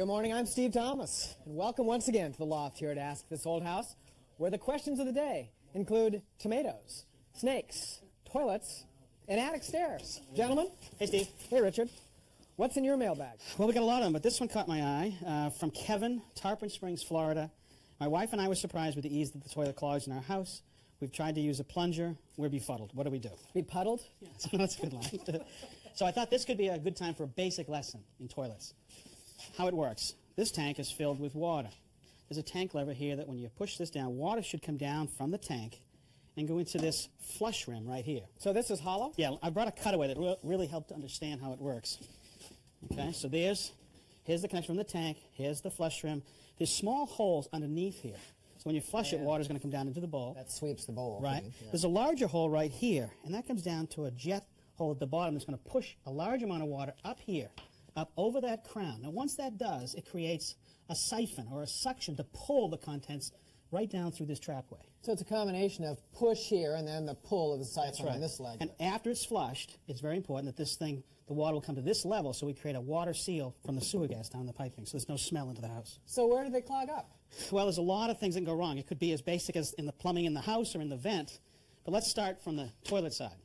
Good morning, I'm Steve Thomas, and welcome once again to the loft here at Ask This Old House, where the questions of the day include tomatoes, snakes, toilets, and attic stairs. Gentlemen. Hey, Steve. Hey, Richard. What's in your mailbag? Well, we got a lot of them, but this one caught my eye. From Kevin, Tarpon Springs, Florida. My wife and I were surprised with the ease that the toilet clogs in our house. We've tried to use a plunger. We're befuddled. What do we do? Bepuddled? Yeah, that's a good line. So I thought this could be a good time for a basic lesson in toilets. How it works. This tank is filled with water. There's a tank lever here that when you push this down, water should come down from the tank and go into this flush rim right here. So this is hollow? Yeah, I brought a cutaway that really helped to understand how it works. Okay, so here's the connection from the tank. Here's the flush rim. There's small holes underneath here. So when you flush it, water's going to come down into the bowl. That sweeps the bowl. Right. Yeah. There's a larger hole right here, and that comes down to a jet hole at the bottom that's going to push a large amount of water up here, up over that crown. Now, once that does, it creates a siphon or a suction to pull the contents right down through this trapway. So it's a combination of push here and then the pull of the siphon on this leg. And after it's flushed, it's very important that this thing, the water will come to this level so we create a water seal from the sewer gas down the piping so there's no smell into the house. So where do they clog up? Well, there's a lot of things that can go wrong. It could be as basic as in the plumbing in the house or in the vent. But let's start from the toilet side.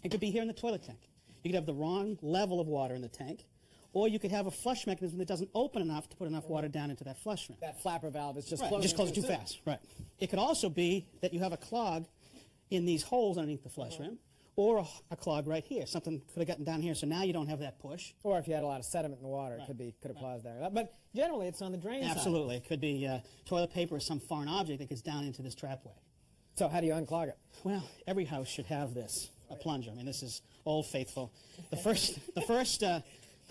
It could be here in the toilet tank. You could have the wrong level of water in the tank. Or you could have a flush mechanism that doesn't open enough to put enough water down into that flush rim. That flapper valve is just Right, closing. just close it too fast. Right. It could also be that you have a clog in these holes underneath the flush rim, or a clog right here. Something could have gotten down here, so now you don't have that push. Or if you had a lot of sediment in the water, it could have closed there. But generally, it's on the drain side. Absolutely. It could be toilet paper or some foreign object that gets down into this trapway. So how do you unclog it? Well, every house should have this, a plunger. I mean, this is old faithful. The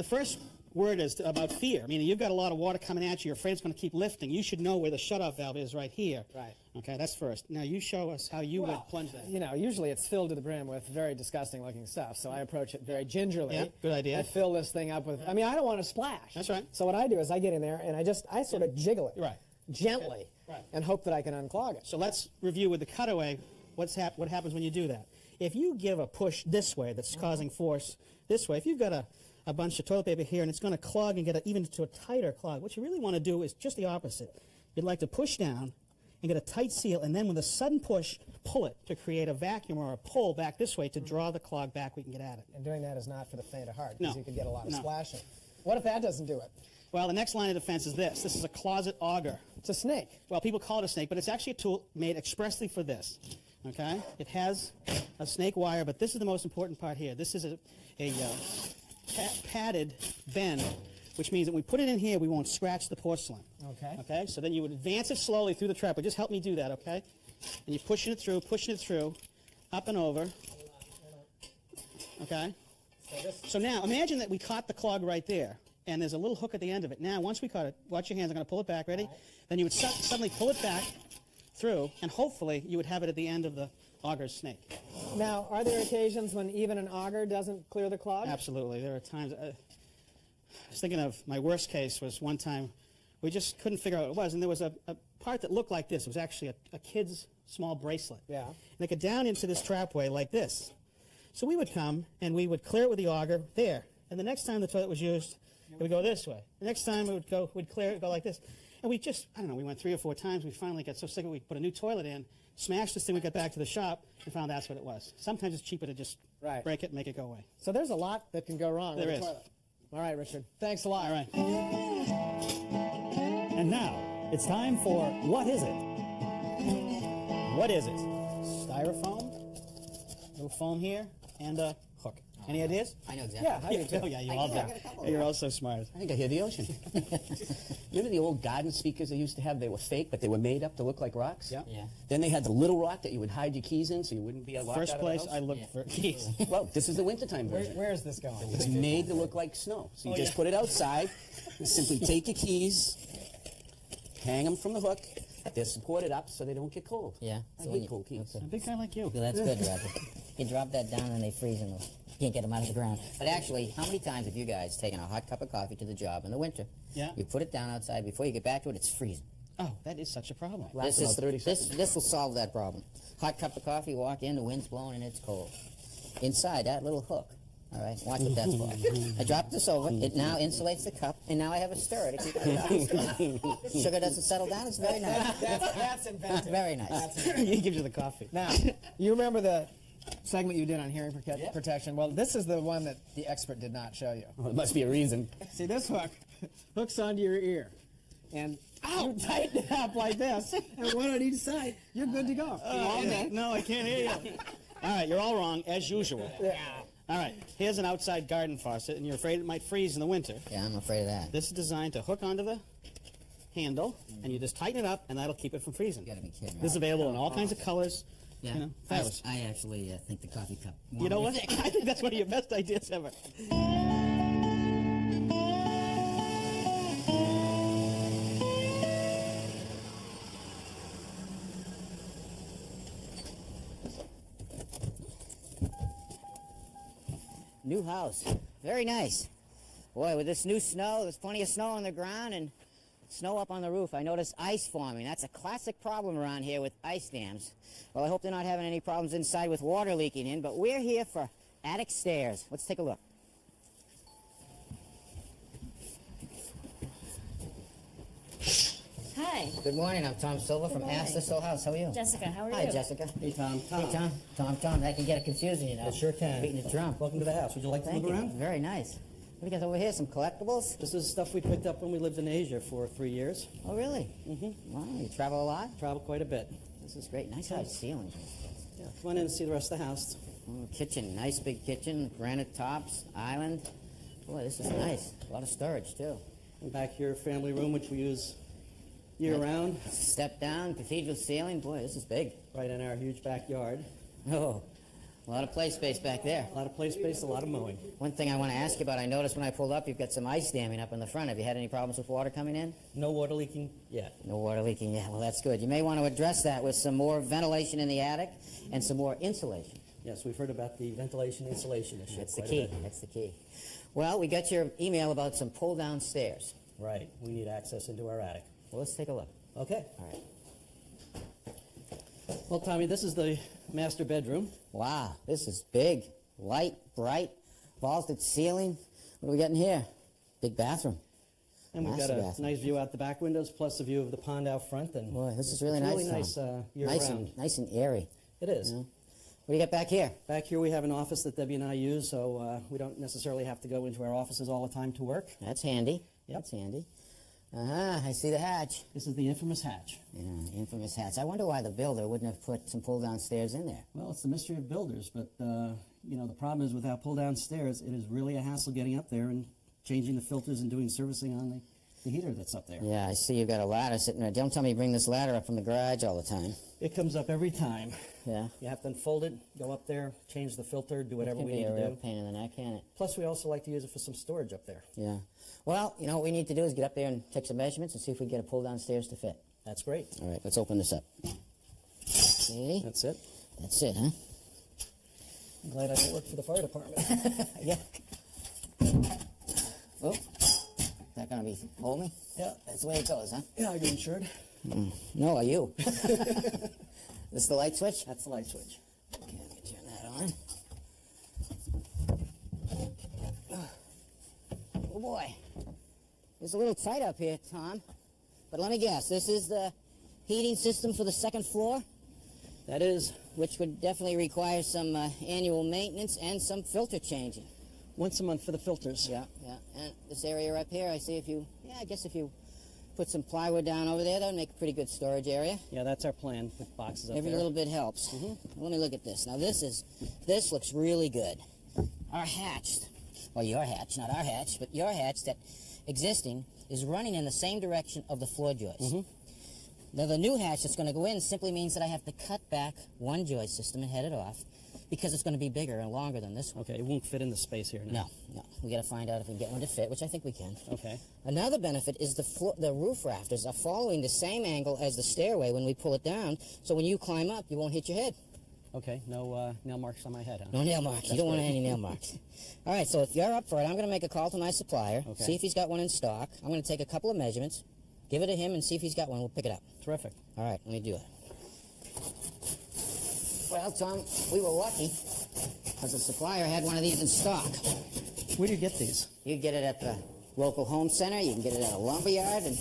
first word is about fear. I mean, you've got a lot of water coming at you. You're afraid it's going to keep lifting. You should know where the shutoff valve is right here. Right. Okay, that's first. Now, you show us how you would plunge that. You know, usually it's filled to the brim with very disgusting-looking stuff, so I approach it very gingerly. Yeah, good idea. I fill this thing up with, I mean, I don't want to splash. That's right. So what I do is I get in there and I sort of jiggle it. Right. Gently. Right. And hope that I can unclog it. So let's review with the cutaway what happens when you do that. If you give a push this way that's causing force this way, if you've got a bunch of toilet paper here and it's going to clog and get even to a tighter clog, what you really want to do is just the opposite. You'd like to push down and get a tight seal, and then with a sudden push, pull it to create a vacuum or a pull back this way to draw the clog back we can get at it. And doing that is not for the faint of heart, because you could get a lot of splashing. What if that doesn't do it? Well, the next line of defense is this. This is a closet auger. It's a snake. Well, people call it a snake, but it's actually a tool made expressly for this. Okay? It has a snake wire, but this is the most important part here. This is a padded bend, which means that when we put it in here, we won't scratch the porcelain. Okay. Okay? So then you would advance it slowly through the trap. But just help me do that, okay? And you're pushing it through, up and over. Okay? So now, imagine that we caught the clog right there, and there's a little hook at the end of it. Now, once we caught it, watch your hands. I'm going to pull it back. Ready? Then you would suddenly pull it back through, and hopefully you would have it at the end of the auger's snake. Now, are there occasions when even an auger doesn't clear the clog? Absolutely. There are times. I was thinking of my worst case was one time we just couldn't figure out what it was, and there was a part that looked like this. It was actually a kid's small bracelet. Yeah. And it got down into this trapway like this. So we would come and we would clear it with the auger there. And the next time the toilet was used, it would go this way. The next time we'd clear it, go like this. And we just, I don't know, we went 3 or 4 times. We finally got so sick of it, we put a new toilet in, smashed this thing, we got back to the shop, and found that's what it was. Sometimes it's cheaper to just break it and make it go away. So there's a lot that can go wrong with There a is. toilet. All right, Richard. Thanks a lot. All right. And now, it's time for What Is It? What is it? Styrofoam, little foam here, and a hook. Any ideas? I know exactly. Yeah, I do too. Oh, yeah, you all do. You're all so smart. I think I hear the ocean. Remember the old garden speakers they used to have? They were fake, but they were made up to look like rocks? Yeah. Yeah. Then they had the little rock that you would hide your keys in so you wouldn't be locked First out of the place house. I looked for keys. Well, this is the wintertime version. Where is this going? It's made to look like snow. So you just put it outside, and simply take your keys, hang them from the hook. They're supported up so they don't get cold. Yeah. I So when hate you- cold keys. A big guy like you. Well, that's good, Roger. You drop that down and they freeze and you can't get them out of the ground. But actually, how many times have you guys taken a hot cup of coffee to the job in the winter? Yeah. You put it down outside. Before you get back to it, it's freezing. Oh, that is such a problem. Lasts about 30 seconds. This will solve that problem. Hot cup of coffee, walk in, the wind's blowing and it's cold. Inside that little hook All right, watch what that's for. I dropped this over. It now insulates the cup, and now I have a stirrer to keep it. Sugar doesn't settle down. It's very nice. That's inventive. Very nice. He gives you the coffee. Now, you remember the segment you did on hearing protection? Well, this is the one that the expert did not show you. Well, there must be a reason. See, this hook hooks onto your ear. And you tighten it up like this, and one on each side, you're good to go. No, I can't hear you. All right, you're all wrong, as usual. Yeah. All right, here's an outside garden faucet, and you're afraid it might freeze in the winter. Yeah, I'm afraid of that. This is designed to hook onto the handle, and you just tighten it up, and that'll keep it from freezing. You gotta be kidding. This is available in all kinds of colors. Yeah, You know, fabulous. I actually think the coffee cup. You know what? I think that's one of your best ideas ever. New house. Very nice. Boy, with this new snow, there's plenty of snow on the ground and snow up on the roof. I noticed ice forming. That's a classic problem around here with ice dams. Well, I hope they're not having any problems inside with water leaking in, but we're here for attic stairs. Let's take a look. Hi, Good morning. I'm Tom Silva from morning. Ask This Old House. How are you? Jessica. How are Hi, you? Jessica. Hey, Tom. Hey, Tom. That can get confusing, you know. It sure can. Beating the drum. Welcome to the house. Would you like to Thank look you. around? Very nice. What do you got over here? Some collectibles? This is stuff we picked up when we lived in Asia for 3 years. Oh, really? Mm-hmm. Wow, you travel a lot? Traveled quite a bit. This is great. Nice high ceilings. Yeah, come on in and see the rest of the house. Oh, kitchen. Nice big kitchen. Granite tops. Island. Boy, this is nice. A lot of storage, too. And back here, family room, which we use year-round, Step down. Cathedral ceiling. Boy, this is big. right in our huge backyard. Oh, a lot of play space back there. A lot of play space, a lot of mowing. One thing I want to ask you about, I noticed when I pulled up, you've got some ice damming up in the front. Have you had any problems with water coming in? No water leaking yet. No water leaking yet. Well, that's good. You may want to address that with some more ventilation in the attic and some more insulation. Yes, we've heard about the ventilation insulation issue. That's the quite a key. bit. That's the key. Well, we got your email about some pull-down stairs. Right. We need access into our attic. Well, let's take a look. Okay. All right. Well, Tommy, this is the master bedroom. Wow, this is big, light, bright, vaulted ceiling. What do we got in here? Big bathroom. And we've Master got a bathroom. nice view out the back windows, plus a view of the pond out front. And Boy, this is really it's nice. really nice Tom. year-round. Nice and airy. It is. You know? What do you got back here? Back here we have an office that Debbie and I use, so we don't necessarily have to go into our offices all the time to work. That's handy. Yep. That's handy. I see the hatch. This is the infamous hatch. Yeah, infamous hatch. I wonder why the builder wouldn't have put some pull-down stairs in there. Well, it's the mystery of builders, but you know, the problem is without pull-down stairs, it is really a hassle getting up there and changing the filters and doing servicing on the heater that's up there. Yeah, I see you've got a ladder sitting there. Don't tell me you bring this ladder up from the garage all the time. It comes up every time. Yeah. You have to unfold it, go up there, change the filter, do whatever It can we be need a to real do. pain in the neck, can't it? Plus, we also like to use it for some storage up there. Yeah. Well, you know what we need to do is get up there and take some measurements and see if we can get a pull-down stairs to fit. That's great. All right, let's open this up. Okay. That's it. That's it, huh? I'm glad I don't work for the fire department. Yeah. Oh, is that going to be hold me? Yeah. That's the way it goes, huh? Yeah, are you insured? No, are you? This the light switch? That's the light switch. Okay, let me turn that on. Oh boy, it's a little tight up here, Tom. But let me guess, this is the heating system for the second floor, That is which would definitely require some annual maintenance and some filter changing. once a month for the filters. Yeah. And this area up here, I see if you, I guess if you put some plywood down over there, that would make a pretty good storage area. Yeah, that's our plan with boxes up Every there. little bit helps. Let me look at this. Now this looks really good. Our hatch, well, your hatch, not our hatch, but your hatch that existing is running in the same direction of the floor joist. Now the new hatch that's going to go in simply means that I have to cut back one joist system and head it off because it's going to be bigger and longer than this one. Okay, it won't fit in the space here now. No. We got to find out if we can get one to fit, which I think we can. Okay. Another benefit is the roof rafters are following the same angle as the stairway when we pull it down, so when you climb up, you won't hit your head. Okay, no nail marks on my head, huh? No nail marks. You don't want any nail marks. All right, so if you're up for it, I'm going to make a call to my supplier, Okay. see if he's got one in stock. I'm going to take a couple of measurements, give it to him, and see if he's got one. We'll pick it up. Terrific. All right, let me do it. Well, Tom, we were lucky. Because the supplier had one of these in stock. Where do you get these? You can get it at the local home center. You can get it at a lumber yard, and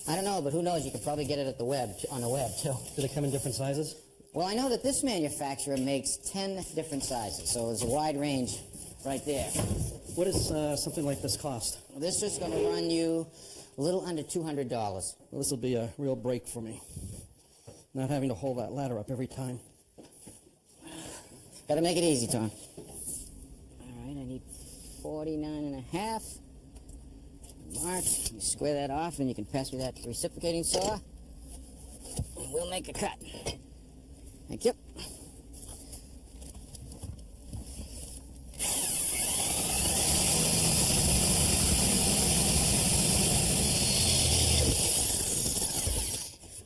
I don't know, but who knows? You could probably get it at the web on the web too. Do they come in different sizes? Well, I know that this manufacturer makes 10 different sizes, so there's a wide range right there. What does something like this cost? This is going to run you a little under $200. Well, this will be a real break for me. Not having to hold that ladder up every time. Got to make it easy, Tom. All right, I need 49 and a half. Mark, you square that off, and you can pass me that reciprocating saw. And we'll make a cut. Thank you.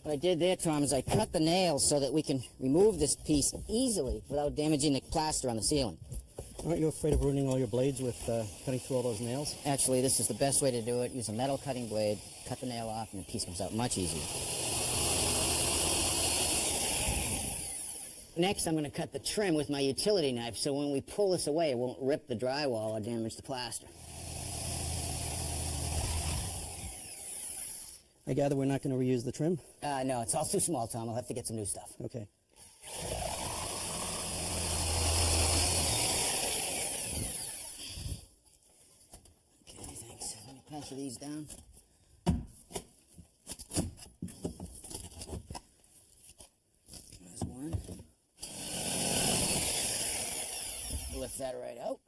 What I did there, Tom, is I cut the nails so that we can remove this piece easily without damaging the plaster on the ceiling. Aren't you afraid of ruining all your blades with cutting through all those nails? Actually, this is the best way to do it. Use a metal cutting blade, cut the nail off, and the piece comes out much easier. Next, I'm going to cut the trim with my utility knife, so when we pull this away, it won't rip the drywall or damage the plaster. I gather we're not going to reuse the trim? No, it's all too small, Tom. I'll have to get some new stuff. Okay. Okay, thanks. Let me pass you these down. There's one. Lift that right out.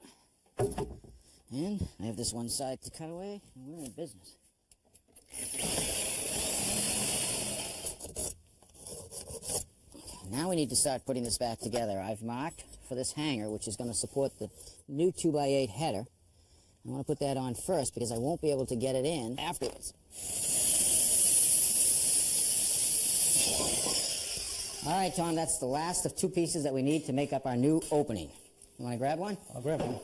And I have this one side to cut away, and we're in business. Now we need to start putting this back together. I've marked for this hanger, which is going to support the new 2x8 header. I want to put that on first because I won't be able to get it in afterwards. All right, Tom, that's the last of two pieces that we need to make up our new opening. You want to grab one? I'll grab one.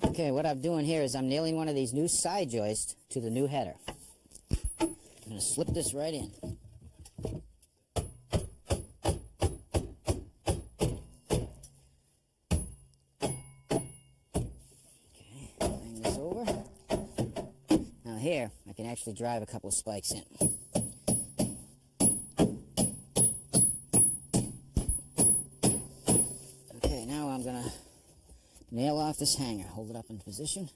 Okay, what I'm doing here is I'm nailing one of these new side joists to the new header. I'm going to slip this right in. Okay, bring this over. Now here, I can actually drive a couple of spikes in. Okay, now I'm going to nail off this hanger. Hold it up in position.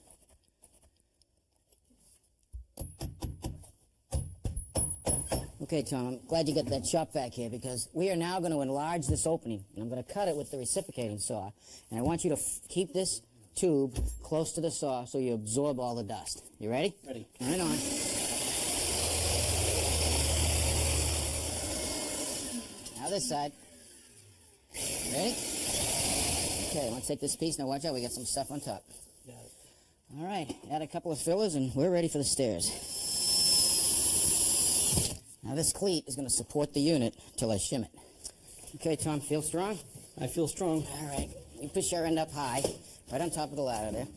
Okay, Tom, I'm glad you got that shop vac here because we are now going to enlarge this opening. And I'm going to cut it with the reciprocating saw. And I want you to keep this tube close to the saw so you absorb all the dust. You ready? Ready. Right on. Now this side. Ready? Okay, let's take this piece. Now watch out, we got some stuff on top. Got it. All right, add a couple of fillers and we're ready for the stairs. Now this cleat is going to support the unit until I shim it. Okay, Tom, feel strong? I feel strong. All right, you push your end up high, right on top of the ladder there.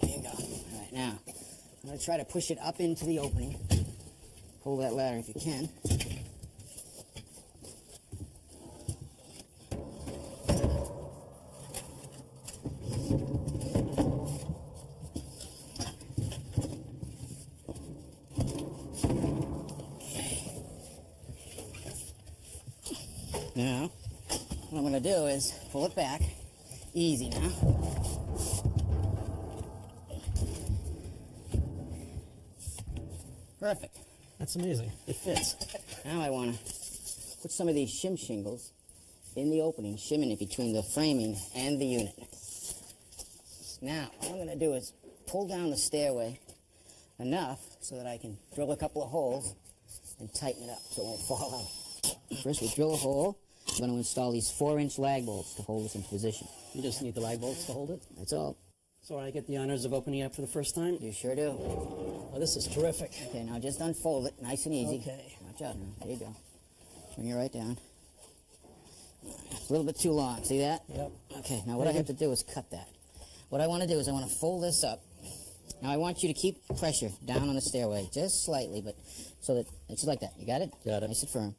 There you go. All right, now, I'm going to try to push it up into the opening. Pull that ladder if you can. Now, what I'm going to do is pull it back. Easy now. Perfect. That's amazing. It fits. Now I want to put some of these shim shingles in the opening, shimming it between the framing and the unit. Now, what I'm going to do is pull down the stairway enough so that I can drill a couple of holes and tighten it up so it won't fall out. First, we drill a hole. I'm going to install these 4-inch lag bolts to hold us in position. You just need the lag bolts to hold it? That's all. So I get the honors of opening up for the first time? You sure do. Oh, this is terrific. Okay, now just unfold it nice and easy. Okay. Watch out now. There you go. Bring it right down. It's a little bit too long. See that? Yep. Okay, now what I have to do is cut that. What I want to do is I want to fold this up. Now I want you to keep pressure down on the stairway, just slightly, but so that it's like that. You got it? Got it. Nice and firm.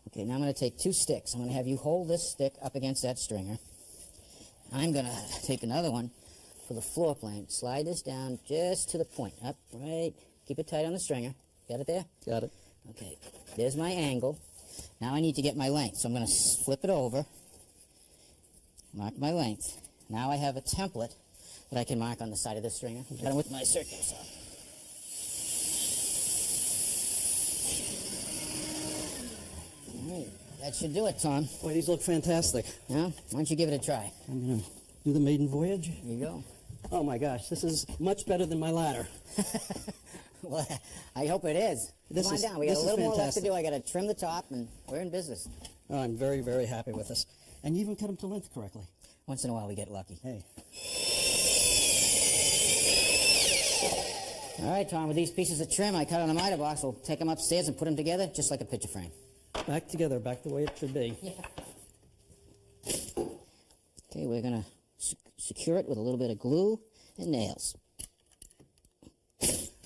Okay, now I'm going to take 2 sticks. I'm going to have you hold this stick up against that stringer. I'm going to take another one for the floor plane. Slide this down just to the point. Up, right. Keep it tight on the stringer. Got it there? Got it. Okay, there's my angle. Now I need to get my length, so I'm going to flip it over. Mark my length. Now I have a template that I can mark on the side of the stringer. Got it with my circular saw. All right, that should do it, Tom. Boy, these look fantastic. Yeah? Why don't you give it a try? I'm going to do the maiden voyage. Here you go. Oh my gosh, this is much better than my ladder. Well, I hope it is. This Come on is- down. We got this a is little more left to fantastic. do. I got to trim the top, and we're in business. Oh, I'm very, very happy with this. And you even cut them to length correctly. Once in a while, we get lucky. Hey, All right, Tom, with these pieces of trim I cut on the miter box, we'll take them upstairs and put them together just like a picture frame. back together, back the way it should be. Okay, we're going to secure it with a little bit of glue and nails.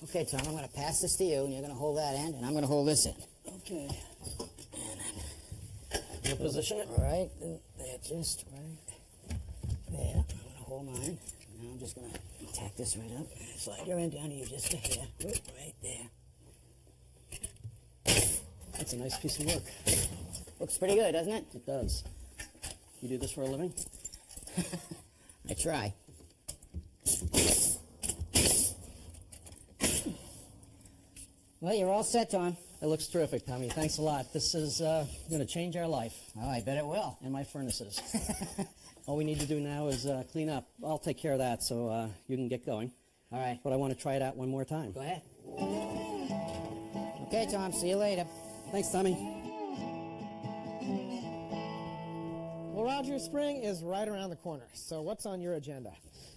Okay, Tom, I'm going to pass this to you, and you're going to hold that end, and I'm going to hold this end. Okay. You'll position it. All right, there, just right there. I'm going to hold mine. Now I'm just going to tack this right up. Slide your end down to you just a hair. Right there. That's a nice piece of work. Looks pretty good, doesn't it? It does. You do this for a living? I try. Well, you're all set, Tom. It looks terrific, Tommy. Thanks a lot. This is going to change our life Oh, I bet it will. and my furnaces. All we need to do now is clean up. I'll take care of that so you can get going. All right, But I want to try it out one more time. go ahead. Okay, Tom, see you later. Thanks, Tommy. Well, Roger, spring is right around the corner. So what's on your agenda?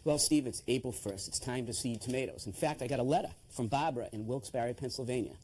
Well, Steve, it's April 1st. It's time to seed tomatoes. In fact, I got a letter from Barbara in Wilkes-Barre, Pennsylvania.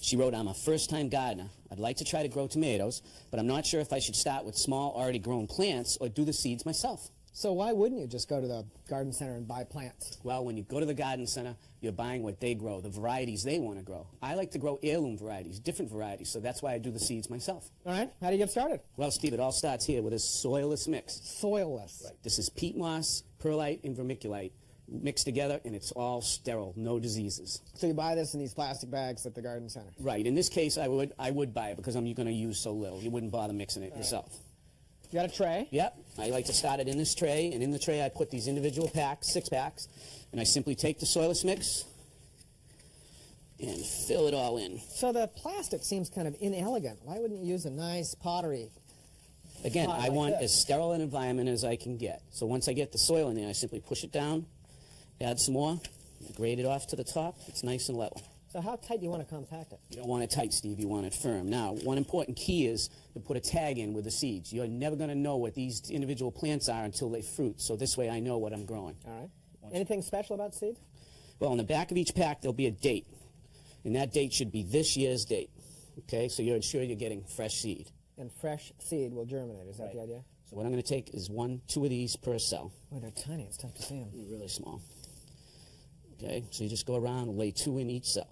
She wrote, I'm a first-time gardener. I'd like to try to grow tomatoes, but I'm not sure if I should start with small, already grown plants or do the seeds myself. So why wouldn't you just go to the garden center and buy plants? Well, when you go to the garden center, you're buying what they grow, the varieties they want to grow. I like to grow heirloom varieties, different varieties, so that's why I do the seeds myself. All right, how do you get started? Well, Steve, it all starts here with a soilless mix. Soilless. This is peat moss, perlite, and vermiculite mixed together, and it's all sterile, no diseases. So you buy this in these plastic bags at the garden center. Right. In this case, I would buy it because I'm going to use so little. You wouldn't bother mixing it yourself. You got a tray? Yep. I like to start it in this tray, and in the tray I put these individual packs, 6 packs, and I simply take the soilless mix and fill it all in. So the plastic seems kind of inelegant. Why wouldn't you use a nice pottery? Again, Pot I like want this. as sterile an environment as I can get. So once I get the soil in there, I simply push it down, add some more, grade it off to the top. It's nice and level. So how tight do you want to compact it? You don't want it tight, Steve. You want it firm. Now, one important key is to put a tag in with the seeds. You're never going to know what these individual plants are until they fruit. So this way I know what I'm growing. All right. Anything special about seeds? Well, on the back of each pack, there'll be a date. And that date should be this year's date. Okay? So you're sure you're getting fresh seed. And fresh seed will germinate. Is that the idea? So what I'm going to take is 1, 2 of these per cell. Oh, they're tiny. It's tough to see them. They're really small. Okay? So you just go around and lay 2 in each cell.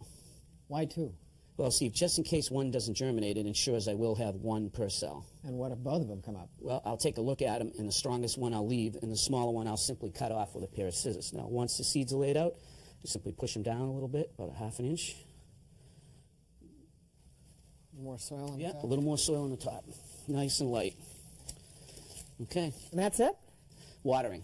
Why 2? Well, Steve, just in case one doesn't germinate, it ensures I will have 1 per cell. And what if both of them come up? Well, I'll take a look at them, and the strongest one I'll leave, and the smaller one I'll simply cut off with a pair of scissors. Now, once the seeds are laid out, just simply push them down a little bit, about a 1/2 inch. More soil on the Yeah, top? a little more soil on the top. Nice and light. Okay, And that's it? watering.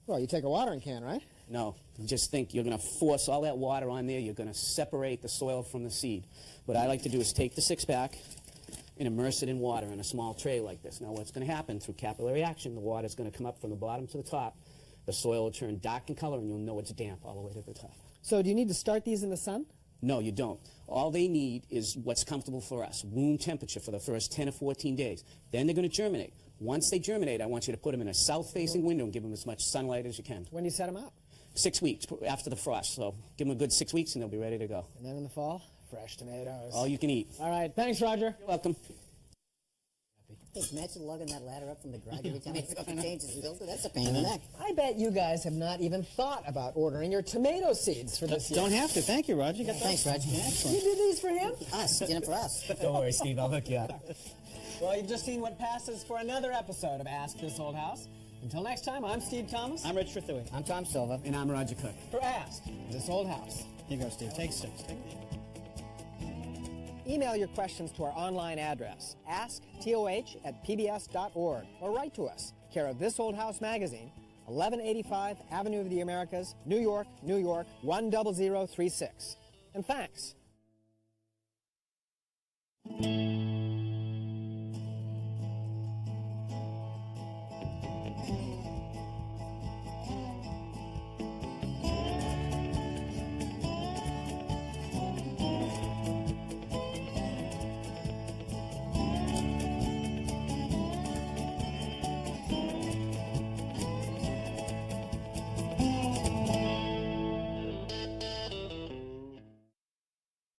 Well, you take a watering can, right? No, just think you're going to force all that water on there. You're going to separate the soil from the seed. What I like to do is take the 6-pack and immerse it in water in a small tray like this. Now, what's going to happen through capillary action, the water is going to come up from the bottom to the top. The soil will turn dark in color, and you'll know it's damp all the way to the top. So do you need to start these in the sun? No, you don't. All they need is what's comfortable for us, room temperature for the first 10 or 14 days. Then they're going to germinate. Once they germinate, I want you to put them in a south-facing window and give them as much sunlight as you can. When do you set them out? 6 weeks after the frost. So give them a good 6 weeks and they'll be ready to go. And then in the fall, fresh tomatoes. All you can eat. All right. Thanks, Roger. You're welcome. Hey, imagine lugging that ladder up from the garage every time he's going to change his filter. That's a pain in the neck. I bet you guys have not even thought about ordering your tomato seeds for this year. Don't have to. Thank you, Roger. You got that? Thanks, Roger. You did these for him? Us, did it for us. Don't worry, Steve. I'll hook you up. Well, you've just seen what passes for another episode of Ask This Old House. Until next time, I'm Steve Thomas. I'm Rich Trithui. I'm Tom Silva. And I'm Roger Cook. For Ask This Old House. Here you go, Steve. Take 6. Email your questions to our online address, asktoh@pbs.org, or write to us, care of This Old House Magazine, 1185 Avenue of the Americas, New York, New York, 10036. And thanks.